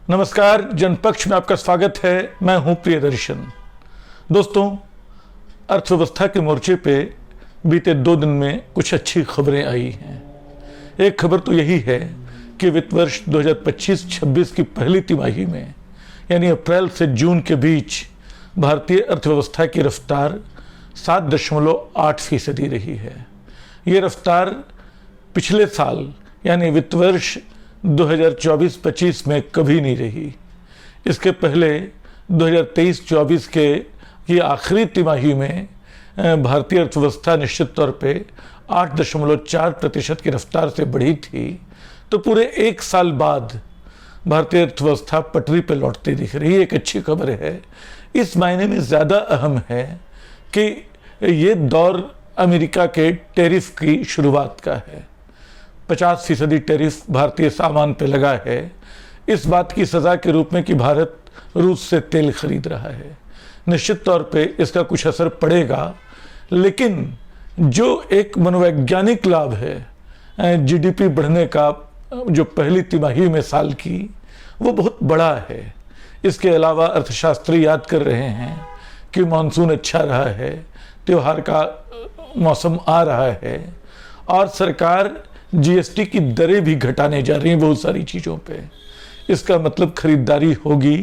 नमस्कार, जनपक्ष में आपका स्वागत है। मैं हूं प्रियदर्शन। दोस्तों, अर्थव्यवस्था के मोर्चे पे बीते 2 दिन में कुछ अच्छी खबरें आई हैं। एक खबर तो यही है कि वित्त वर्ष 2025-26 की पहली तिमाही में यानी अप्रैल से जून के बीच भारतीय अर्थव्यवस्था की रफ्तार 7.8% रही है। ये रफ्तार पिछले साल यानी वित्त वर्ष 2024-25 में कभी नहीं रही। इसके पहले 2023-24 के ये आखिरी तिमाही में भारतीय अर्थव्यवस्था निश्चित तौर पे 8.4% की रफ्तार से बढ़ी थी। तो पूरे 1 साल बाद भारतीय अर्थव्यवस्था पटरी पे लौटती दिख रही है। एक अच्छी खबर है। इस मायने में ज़्यादा अहम है कि ये दौर अमेरिका के टैरिफ की शुरुआत का है। 50% टैरिफ भारतीय सामान पे लगा है, इस बात की सज़ा के रूप में कि भारत रूस से तेल खरीद रहा है। निश्चित तौर पे इसका कुछ असर पड़ेगा, लेकिन जो एक मनोवैज्ञानिक लाभ है जीडीपी बढ़ने का जो पहली तिमाही में साल की, वो बहुत बड़ा है। इसके अलावा अर्थशास्त्री याद कर रहे हैं कि मानसून अच्छा रहा है, त्योहार का मौसम आ रहा है और सरकार जीएसटी की दरें भी घटाने जा रही हैं बहुत सारी चीज़ों पे। इसका मतलब खरीदारी होगी,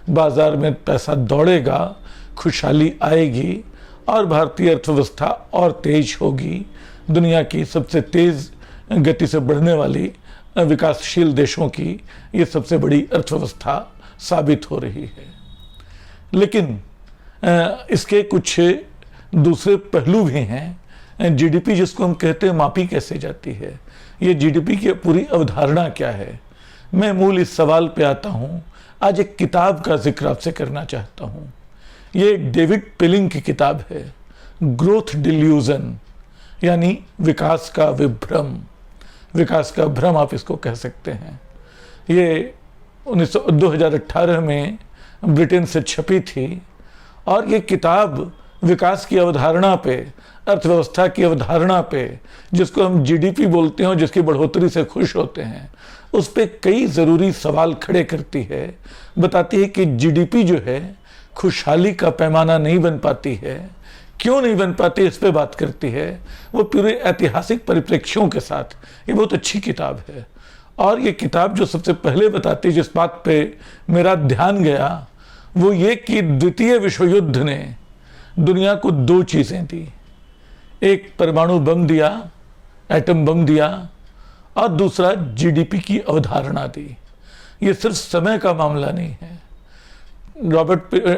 बाजार में पैसा दौड़ेगा, खुशहाली आएगी और भारतीय अर्थव्यवस्था और तेज होगी। दुनिया की सबसे तेज़ गति से बढ़ने वाली विकासशील देशों की ये सबसे बड़ी अर्थव्यवस्था साबित हो रही है। लेकिन इसके कुछ दूसरे पहलू भी हैं। जीडीपी जिसको हम कहते हैं, मापी कैसे जाती है, ये जीडीपी की पूरी अवधारणा क्या है। मैं मूल इस सवाल पे आता हूँ। आज एक किताब का जिक्र आपसे करना चाहता हूँ। ये डेविड पिलिंग की किताब है, ग्रोथ डिल्यूजन, यानी विकास का विभ्रम। विकास का भ्रम आप इसको कह सकते हैं। ये 2018 में ब्रिटेन से छपी थी और ये किताब विकास की अवधारणा पे, अर्थव्यवस्था की अवधारणा पे, जिसको हम जीडीपी बोलते हैं, जिसकी बढ़ोतरी से खुश होते हैं, उस पे कई ज़रूरी सवाल खड़े करती है। बताती है कि जीडीपी जो है खुशहाली का पैमाना नहीं बन पाती है। क्यों नहीं बन पाती, इस पे बात करती है, वो पूरे ऐतिहासिक परिप्रेक्ष्यों के साथ। ये बहुत अच्छी किताब है। और ये किताब जो सबसे पहले बताती है, जिस बात पे मेरा ध्यान गया, वो ये कि द्वितीय विश्व युद्ध ने दुनिया को 2 चीज़ें दी। एक परमाणु बम दिया, एटम बम दिया, और दूसरा जीडीपी की अवधारणा दी। ये सिर्फ समय का मामला नहीं है।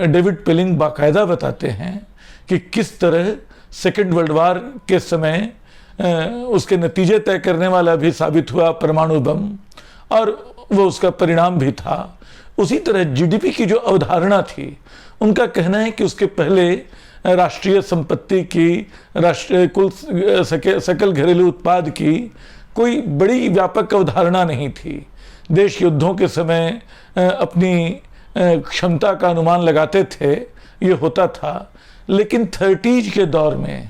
डेविड पिलिंग बाकायदा बताते हैं कि किस तरह सेकेंड वर्ल्ड वार के समय उसके नतीजे तय करने वाला भी साबित हुआ परमाणु बम, और वो उसका परिणाम भी था। उसी तरह जीडीपी की जो अवधारणा थी, उनका कहना है कि उसके पहले राष्ट्रीय संपत्ति की, राष्ट्रीय कुल सकल घरेलू उत्पाद की कोई बड़ी व्यापक अवधारणा नहीं थी। देश युद्धों के समय अपनी क्षमता का अनुमान लगाते थे, ये होता था। लेकिन 30s के दौर में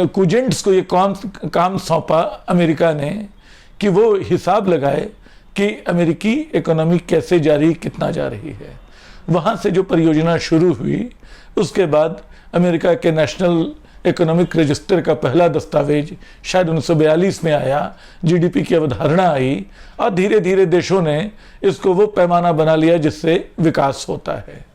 कुजेंट्स को ये काम सौंपा अमेरिका ने कि वो हिसाब लगाए कि अमेरिकी इकोनॉमी कैसे जा रही, कितना जा रही है। वहाँ से जो परियोजना शुरू हुई, उसके बाद अमेरिका के नेशनल इकोनॉमिक रजिस्टर का पहला दस्तावेज शायद 1942 में आया, जीडीपी की अवधारणा आई और धीरे धीरे देशों ने इसको वो पैमाना बना लिया जिससे विकास होता है।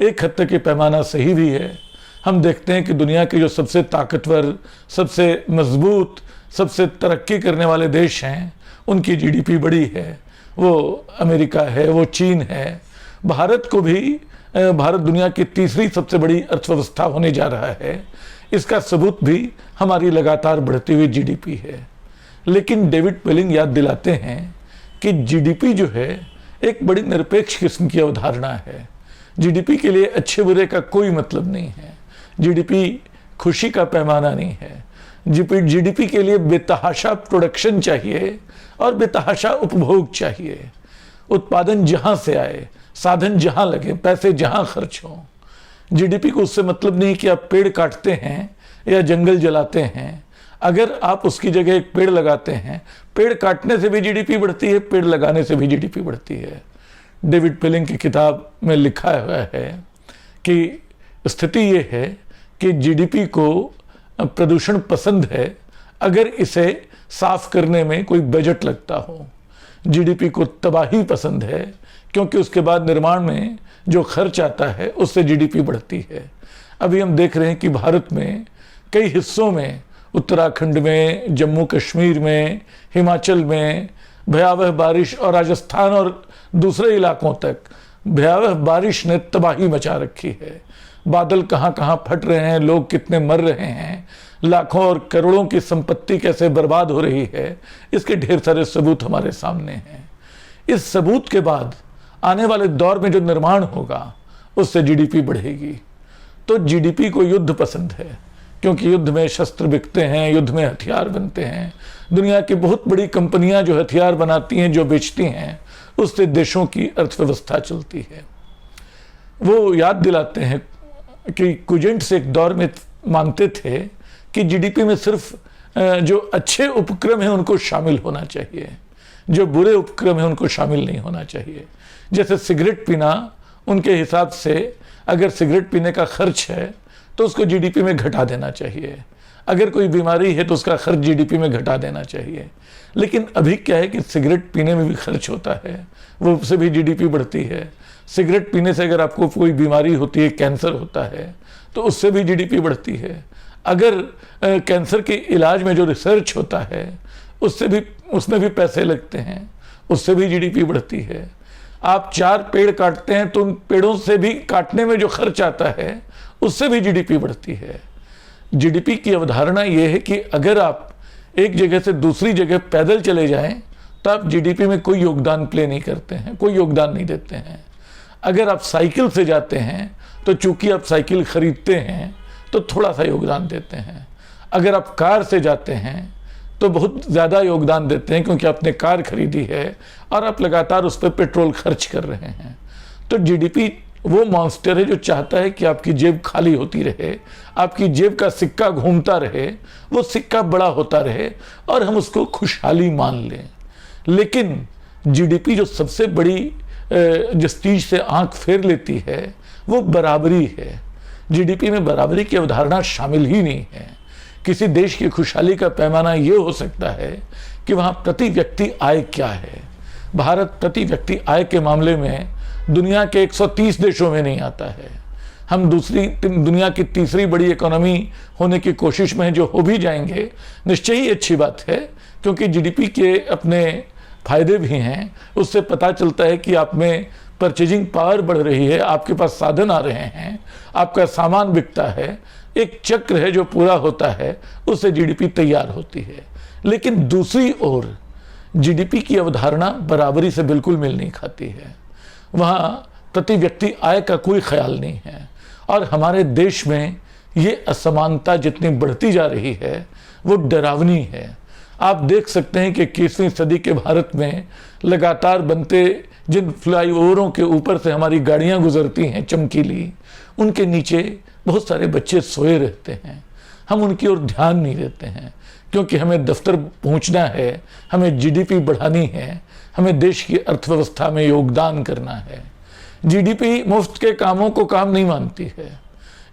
एक हद तक ये पैमाना सही भी है। हम देखते हैं कि दुनिया के जो सबसे ताकतवर, सबसे मजबूत, सबसे तरक्की करने वाले देश हैं, उनकी जीडीपी बड़ी है। वो अमेरिका है, वो चीन है। भारत को भी, भारत दुनिया की 3री सबसे बड़ी अर्थव्यवस्था होने जा रहा है। इसका सबूत भी हमारी लगातार बढ़ती हुई जीडीपी है। लेकिन डेविड पिलिंग याद दिलाते हैं कि जीडीपी जो है एक बड़ी निरपेक्ष किस्म की अवधारणा है। जीडीपी के लिए अच्छे बुरे का कोई मतलब नहीं है। जीडीपी खुशी का पैमाना नहीं है। जीडीपी के लिए बेतहाशा प्रोडक्शन चाहिए और बेतहाशा उपभोग चाहिए। उत्पादन जहाँ से आए, साधन जहाँ लगे, पैसे जहाँ खर्च हों। जीडीपी को उससे मतलब नहीं कि आप पेड़ काटते हैं या जंगल जलाते हैं। अगर आप उसकी जगह एक पेड़ लगाते हैं, पेड़ काटने से भी जीडीपी बढ़ती है, पेड़ लगाने से भी जीडीपी बढ़ती है। डेविड पेलिंग की किताब में लिखा हुआ है कि स्थिति ये है कि जीडीपी को प्रदूषण पसंद है अगर इसे साफ करने में कोई बजट लगता हो। जीडीपी को तबाही पसंद है क्योंकि उसके बाद निर्माण में जो खर्च आता है उससे जीडीपी बढ़ती है। अभी हम देख रहे हैं कि भारत में कई हिस्सों में, उत्तराखंड में, जम्मू कश्मीर में, हिमाचल में भयावह बारिश और राजस्थान और दूसरे इलाकों तक भयावह बारिश ने तबाही मचा रखी है। बादल कहाँ कहाँ फट रहे हैं, लोग कितने मर रहे हैं, लाखों और करोड़ों की संपत्ति कैसे बर्बाद हो रही है, इसके ढेर सारे सबूत हमारे सामने हैं। इस सबूत के बाद आने वाले दौर में जो निर्माण होगा उससे जीडीपी बढ़ेगी। तो जीडीपी को युद्ध पसंद है क्योंकि युद्ध में शस्त्र बिकते हैं, युद्ध में हथियार बनते हैं। दुनिया की बहुत बड़ी कंपनियां जो हथियार बनाती हैं, जो बेचती हैं, उससे देशों की अर्थव्यवस्था चलती है। वो याद दिलाते हैं कि कुजेंट्स एक दौर में मानते थे कि जीडीपी में सिर्फ जो अच्छे उपक्रम हैं उनको शामिल होना चाहिए, जो बुरे उपक्रम हैं उनको शामिल नहीं होना चाहिए। जैसे सिगरेट पीना, उनके हिसाब से अगर सिगरेट पीने का खर्च है तो उसको जीडीपी में घटा देना चाहिए, अगर कोई बीमारी है तो उसका खर्च जीडीपी में घटा देना चाहिए। लेकिन अभी क्या है कि सिगरेट पीने में भी खर्च होता है, वो उससे भी जीडीपी बढ़ती है। सिगरेट पीने से अगर आपको कोई बीमारी होती है, कैंसर होता है, तो उससे भी जीडीपी बढ़ती है। अगर कैंसर के इलाज में जो रिसर्च होता है उसमें भी पैसे लगते हैं, उससे भी जीडीपी बढ़ती है। आप 4 पेड़ काटते हैं तो उन पेड़ों से भी काटने में जो खर्च आता है उससे भी जीडीपी बढ़ती है। जीडीपी की अवधारणा यह है कि अगर आप एक जगह से दूसरी जगह पैदल चले जाएं तो आप जीडीपी में कोई योगदान प्ले नहीं करते हैं, कोई योगदान नहीं देते हैं। अगर आप साइकिल से जाते हैं तो चूंकि आप साइकिल खरीदते हैं तो थोड़ा सा योगदान देते हैं। अगर आप कार से जाते हैं तो बहुत ज़्यादा योगदान देते हैं क्योंकि आपने कार खरीदी है और आप लगातार उस पर पेट्रोल खर्च कर रहे हैं। तो जीडीपी वो मॉन्स्टर है जो चाहता है कि आपकी जेब खाली होती रहे, आपकी जेब का सिक्का घूमता रहे, वो सिक्का बड़ा होता रहे और हम उसको खुशहाली मान लें। लेकिन जीडीपी जो सबसे बड़ी जिस चीज से आंख फेर लेती है वो बराबरी है। जीडीपी में बराबरी की अवधारणा शामिल ही नहीं है। किसी देश की खुशहाली का पैमाना ये हो सकता है कि वहाँ प्रति व्यक्ति आय क्या है। भारत प्रति व्यक्ति आय के मामले में दुनिया के 130 देशों में नहीं आता है। हम दुनिया की तीसरी बड़ी इकोनॉमी होने की कोशिश में जो हो भी जाएंगे निश्चय ही अच्छी बात है, क्योंकि जीडीपी के अपने फायदे भी हैं। उससे पता चलता है कि आप में परचेजिंग पावर बढ़ रही है, आपके पास साधन आ रहे हैं, आपका सामान बिकता है, एक चक्र है जो पूरा होता है, उससे जीडीपी तैयार होती है। लेकिन दूसरी ओर जीडीपी की अवधारणा बराबरी से बिल्कुल मेल नहीं खाती है। वहाँ प्रति व्यक्ति आय का कोई ख्याल नहीं है और हमारे देश में ये असमानता जितनी बढ़ती जा रही है वो डरावनी है। आप देख सकते हैं कि 21वीं सदी के भारत में लगातार बनते जिन फ्लाईओवरों के ऊपर से हमारी गाड़ियां गुजरती हैं चमकीली, उनके नीचे बहुत सारे बच्चे सोए रहते हैं। हम उनकी ओर ध्यान नहीं देते हैं क्योंकि हमें दफ्तर पहुंचना है, हमें जीडीपी बढ़ानी है, हमें देश की अर्थव्यवस्था में योगदान करना है। जीडीपी मुफ्त के कामों को काम नहीं मानती है।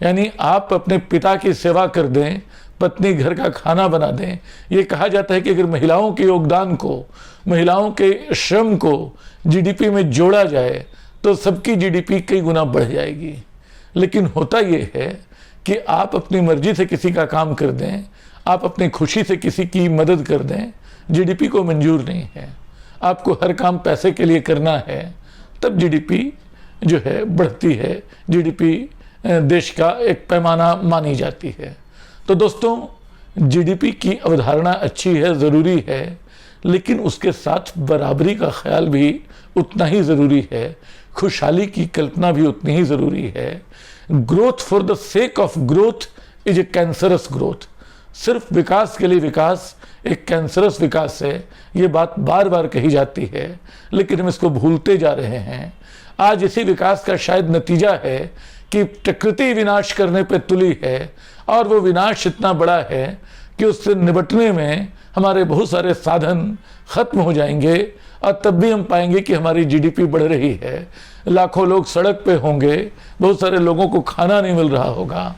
यानी आप अपने पिता की सेवा कर दें, पत्नी घर का खाना बना दें, ये कहा जाता है कि अगर महिलाओं के योगदान को, महिलाओं के श्रम को जीडीपी में जोड़ा जाए तो सबकी जीडीपी कई गुना बढ़ जाएगी। लेकिन होता ये है कि आप अपनी मर्जी से किसी का काम कर दें, आप अपनी खुशी से किसी की मदद कर दें, जीडीपी को मंजूर नहीं है। आपको हर काम पैसे के लिए करना है, तब जीडीपी जो है बढ़ती है, जीडीपी देश का एक पैमाना मानी जाती है। तो दोस्तों, जीडीपी की अवधारणा अच्छी है, ज़रूरी है, लेकिन उसके साथ बराबरी का ख्याल भी उतना ही ज़रूरी है, खुशहाली की कल्पना भी उतनी ही ज़रूरी है। Growth for the sake of growth is a cancerous growth. सिर्फ विकास के लिए विकास एक कैंसरस विकास है, ये बात बार बार कही जाती है, लेकिन हम इसको भूलते जा रहे हैं। आज इसी विकास का शायद नतीजा है कि प्रकृति विनाश करने पर तुली है और वो विनाश इतना बड़ा है कि उससे निपटने में हमारे बहुत सारे साधन खत्म हो जाएंगे और तब भी हम पाएंगे कि हमारी जीडीपी बढ़ रही है। लाखों लोग सड़क पे होंगे, बहुत सारे लोगों को खाना नहीं मिल रहा होगा,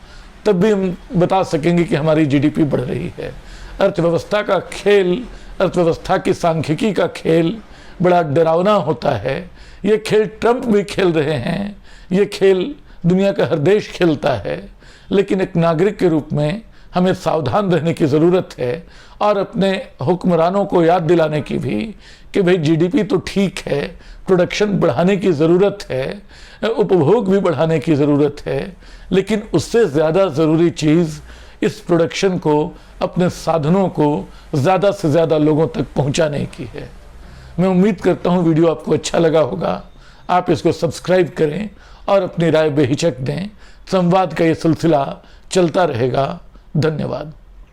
तब भी हम बता सकेंगे कि हमारी जीडीपी बढ़ रही है। अर्थव्यवस्था का खेल, अर्थव्यवस्था की सांख्यिकी का खेल बड़ा डरावना होता है। ये खेल ट्रंप भी खेल रहे हैं, ये खेल दुनिया का हर देश खेलता है, लेकिन एक नागरिक के रूप में हमें सावधान रहने की ज़रूरत है और अपने हुक्मरानों को याद दिलाने की भी कि भाई जीडीपी तो ठीक है, प्रोडक्शन बढ़ाने की ज़रूरत है, उपभोग भी बढ़ाने की ज़रूरत है, लेकिन उससे ज़्यादा ज़रूरी चीज़ इस प्रोडक्शन को, अपने साधनों को ज़्यादा से ज़्यादा लोगों तक पहुंचाने की है। मैं उम्मीद करता हूं वीडियो आपको अच्छा लगा होगा। आप इसको सब्सक्राइब करें और अपनी राय बेहिचक दें। संवाद का ये सिलसिला चलता रहेगा। धन्यवाद।